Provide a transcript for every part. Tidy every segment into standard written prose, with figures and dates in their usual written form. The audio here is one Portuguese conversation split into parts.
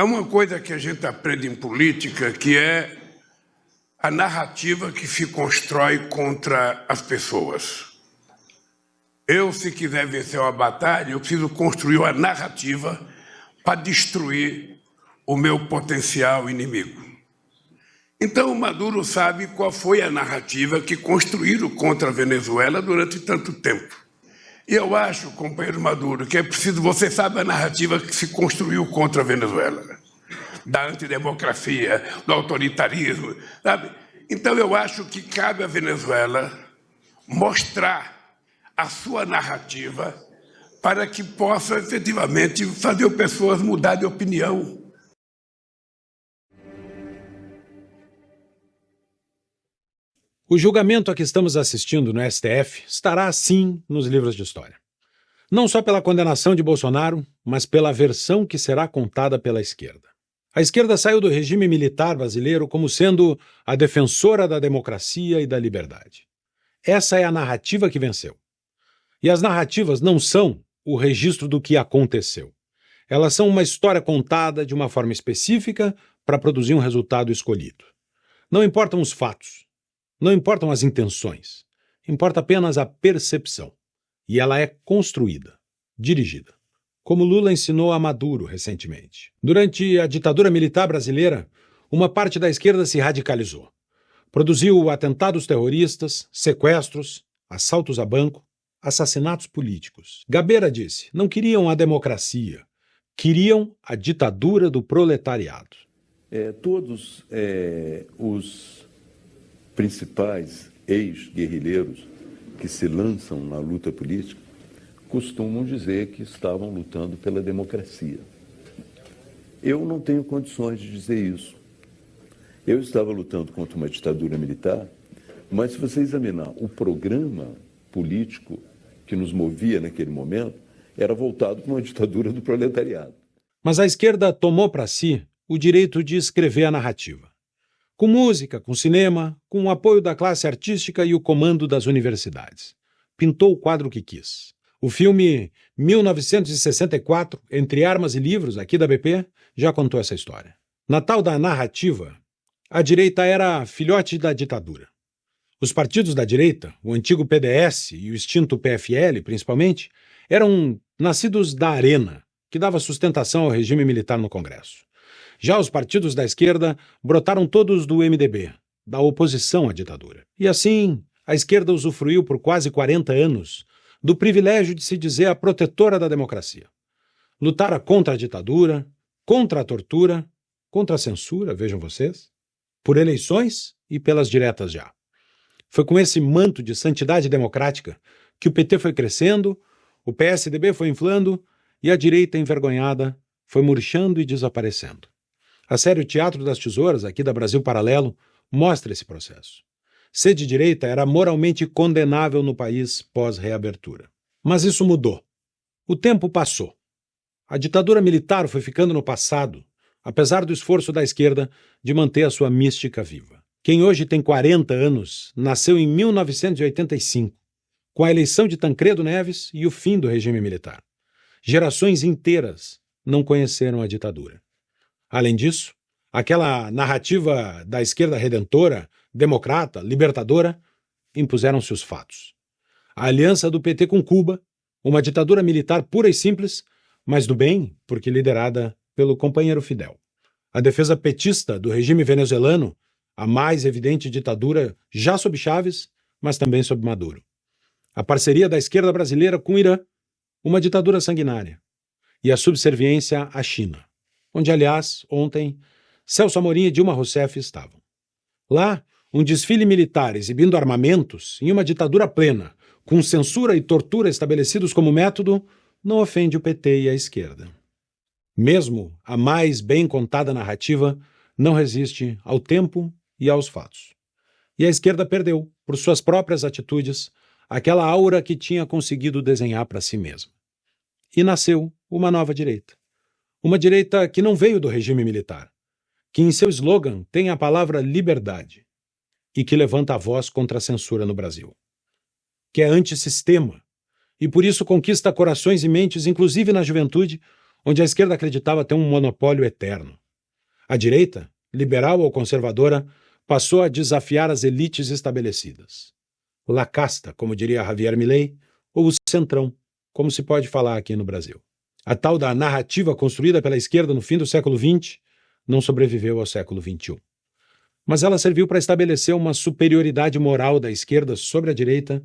Há uma coisa que a gente aprende em política, que é a narrativa que se constrói contra as pessoas. Eu, se quiser vencer uma batalha, eu preciso construir uma narrativa para destruir o meu potencial inimigo. Então, o Maduro sabe qual foi a narrativa que construíram contra a Venezuela durante tanto tempo. E eu acho, companheiro Maduro, que é preciso, você sabe a narrativa que se construiu contra a Venezuela, da antidemocracia, do autoritarismo, sabe? Então, eu acho que cabe à Venezuela mostrar a sua narrativa para que possa, efetivamente, fazer as pessoas mudar de opinião. O julgamento a que estamos assistindo no STF estará, sim, nos livros de história. Não só pela condenação de Bolsonaro, mas pela versão que será contada pela esquerda. A esquerda saiu do regime militar brasileiro como sendo a defensora da democracia e da liberdade. Essa é a narrativa que venceu. E as narrativas não são o registro do que aconteceu. Elas são uma história contada de uma forma específica para produzir um resultado escolhido. Não importam os fatos, não importam as intenções, importa apenas a percepção. E ela é construída, dirigida, como Lula ensinou a Maduro recentemente. Durante a ditadura militar brasileira, uma parte da esquerda se radicalizou. Produziu atentados terroristas, sequestros, assaltos a banco, assassinatos políticos. Gabeira disse, não queriam a democracia, queriam a ditadura do proletariado. Todos os principais ex-guerrilheiros que se lançam na luta política costumam dizer que estavam lutando pela democracia. Eu não tenho condições de dizer isso. Eu estava lutando contra uma ditadura militar, mas se você examinar o programa político que nos movia naquele momento, era voltado para uma ditadura do proletariado. Mas a esquerda tomou para si o direito de escrever a narrativa. Com música, com cinema, com o apoio da classe artística e o comando das universidades. Pintou o quadro que quis. O filme 1964, Entre Armas e Livros, aqui da BP, já contou essa história. Na tal da narrativa, a direita era filhote da ditadura. Os partidos da direita, o antigo PDS e o extinto PFL, principalmente, eram nascidos da arena, que dava sustentação ao regime militar no Congresso. Já os partidos da esquerda brotaram todos do MDB, da oposição à ditadura. E assim, a esquerda usufruiu por quase 40 anos do privilégio de se dizer a protetora da democracia. Lutara contra a ditadura, contra a tortura, contra a censura, vejam vocês, por eleições e pelas diretas já. Foi com esse manto de santidade democrática que o PT foi crescendo, o PSDB foi inflando e a direita envergonhada foi murchando e desaparecendo. A série O Teatro das Tesouras, aqui da Brasil Paralelo, mostra esse processo. Ser de direita era moralmente condenável no país pós-reabertura. Mas isso mudou. O tempo passou. A ditadura militar foi ficando no passado, apesar do esforço da esquerda de manter a sua mística viva. Quem hoje tem 40 anos nasceu em 1985, com a eleição de Tancredo Neves e o fim do regime militar. Gerações inteiras não conheceram a ditadura. Além disso, aquela narrativa da esquerda redentora, democrata, libertadora, impuseram-se os fatos. A aliança do PT com Cuba, uma ditadura militar pura e simples, mas do bem, porque liderada pelo companheiro Fidel. A defesa petista do regime venezuelano, a mais evidente ditadura já sob Chávez, mas também sob Maduro. A parceria da esquerda brasileira com o Irã, uma ditadura sanguinária. E a subserviência à China, onde, aliás, ontem, Celso Amorim e Dilma Rousseff estavam. Lá, um desfile militar exibindo armamentos em uma ditadura plena, com censura e tortura estabelecidos como método, não ofende o PT e a esquerda. Mesmo a mais bem contada narrativa não resiste ao tempo e aos fatos. E a esquerda perdeu, por suas próprias atitudes, aquela aura que tinha conseguido desenhar para si mesma. E nasceu uma nova direita. Uma direita que não veio do regime militar, que em seu slogan tem a palavra liberdade e que levanta a voz contra a censura no Brasil. Que é antissistema e por isso conquista corações e mentes, inclusive na juventude, onde a esquerda acreditava ter um monopólio eterno. A direita, liberal ou conservadora, passou a desafiar as elites estabelecidas. La casta, como diria Javier Milei, ou o centrão, como se pode falar aqui no Brasil. A tal da narrativa construída pela esquerda no fim do século XX não sobreviveu ao século XXI. Mas ela serviu para estabelecer uma superioridade moral da esquerda sobre a direita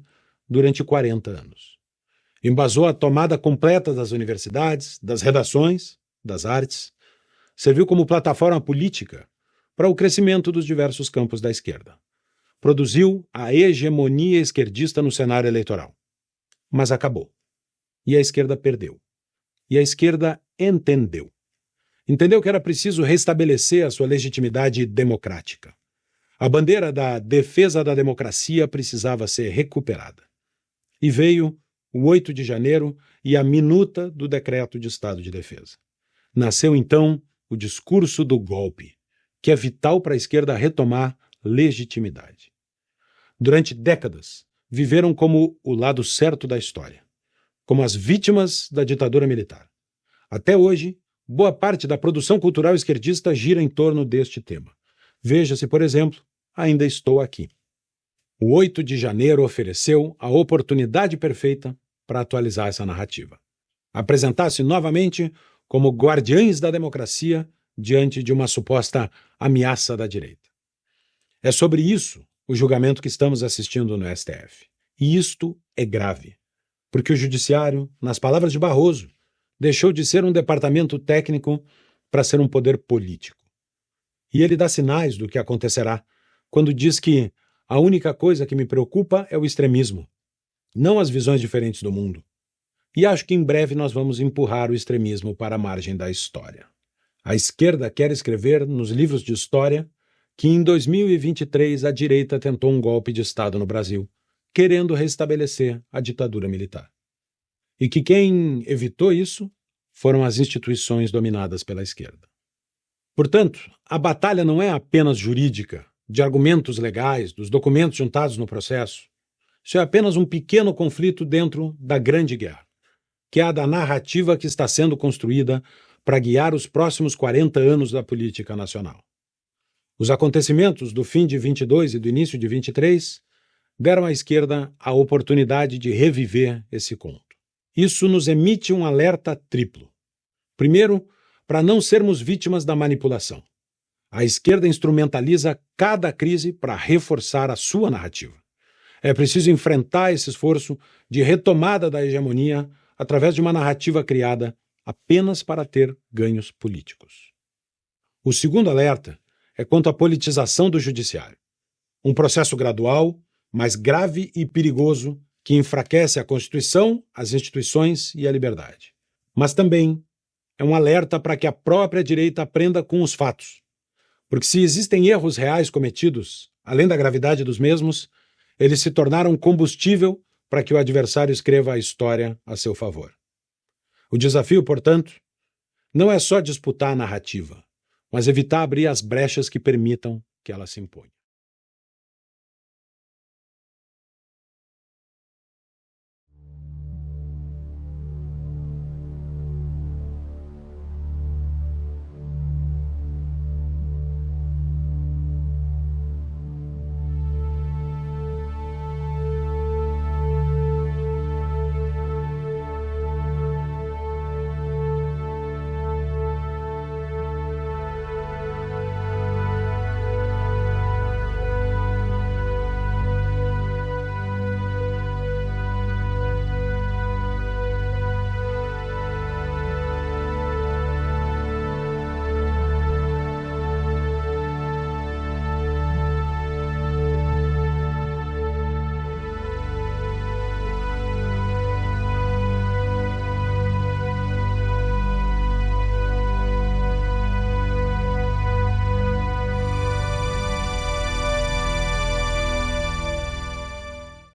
durante 40 anos. Embasou a tomada completa das universidades, das redações, das artes, serviu como plataforma política para o crescimento dos diversos campos da esquerda. Produziu a hegemonia esquerdista no cenário eleitoral. Mas acabou. E a esquerda perdeu. E a esquerda entendeu. Entendeu que era preciso restabelecer a sua legitimidade democrática. A bandeira da defesa da democracia precisava ser recuperada. E veio o 8 de janeiro e a minuta do decreto de estado de defesa. Nasceu, então, o discurso do golpe, que é vital para a esquerda retomar legitimidade. Durante décadas, viveram como o lado certo da história, como as vítimas da ditadura militar. Até hoje, boa parte da produção cultural esquerdista gira em torno deste tema. Veja-se, por exemplo, Ainda Estou Aqui. O 8 de janeiro ofereceu a oportunidade perfeita para atualizar essa narrativa. Apresentar-se novamente como guardiães da democracia diante de uma suposta ameaça da direita. É sobre isso o julgamento que estamos assistindo no STF. E isto é grave, porque o judiciário, nas palavras de Barroso, deixou de ser um departamento técnico para ser um poder político. E ele dá sinais do que acontecerá quando diz que a única coisa que me preocupa é o extremismo, não as visões diferentes do mundo. E acho que em breve nós vamos empurrar o extremismo para a margem da história. A esquerda quer escrever nos livros de história que em 2023 a direita tentou um golpe de Estado no Brasil, querendo restabelecer a ditadura militar. E que quem evitou isso foram as instituições dominadas pela esquerda. Portanto, a batalha não é apenas jurídica, de argumentos legais, dos documentos juntados no processo. Isso é apenas um pequeno conflito dentro da grande guerra, que é a da narrativa que está sendo construída para guiar os próximos 40 anos da política nacional. Os acontecimentos do fim de 22 e do início de 23 deram à esquerda a oportunidade de reviver esse conto. Isso nos emite um alerta triplo. Primeiro, para não sermos vítimas da manipulação. A esquerda instrumentaliza cada crise para reforçar a sua narrativa. É preciso enfrentar esse esforço de retomada da hegemonia através de uma narrativa criada apenas para ter ganhos políticos. O segundo alerta é quanto à politização do judiciário. Um processo gradual, mas grave e perigoso, que enfraquece a Constituição, as instituições e a liberdade. Mas também é um alerta para que a própria direita aprenda com os fatos. Porque se existem erros reais cometidos, além da gravidade dos mesmos, eles se tornaram combustível para que o adversário escreva a história a seu favor. O desafio, portanto, não é só disputar a narrativa, mas evitar abrir as brechas que permitam que ela se imponha.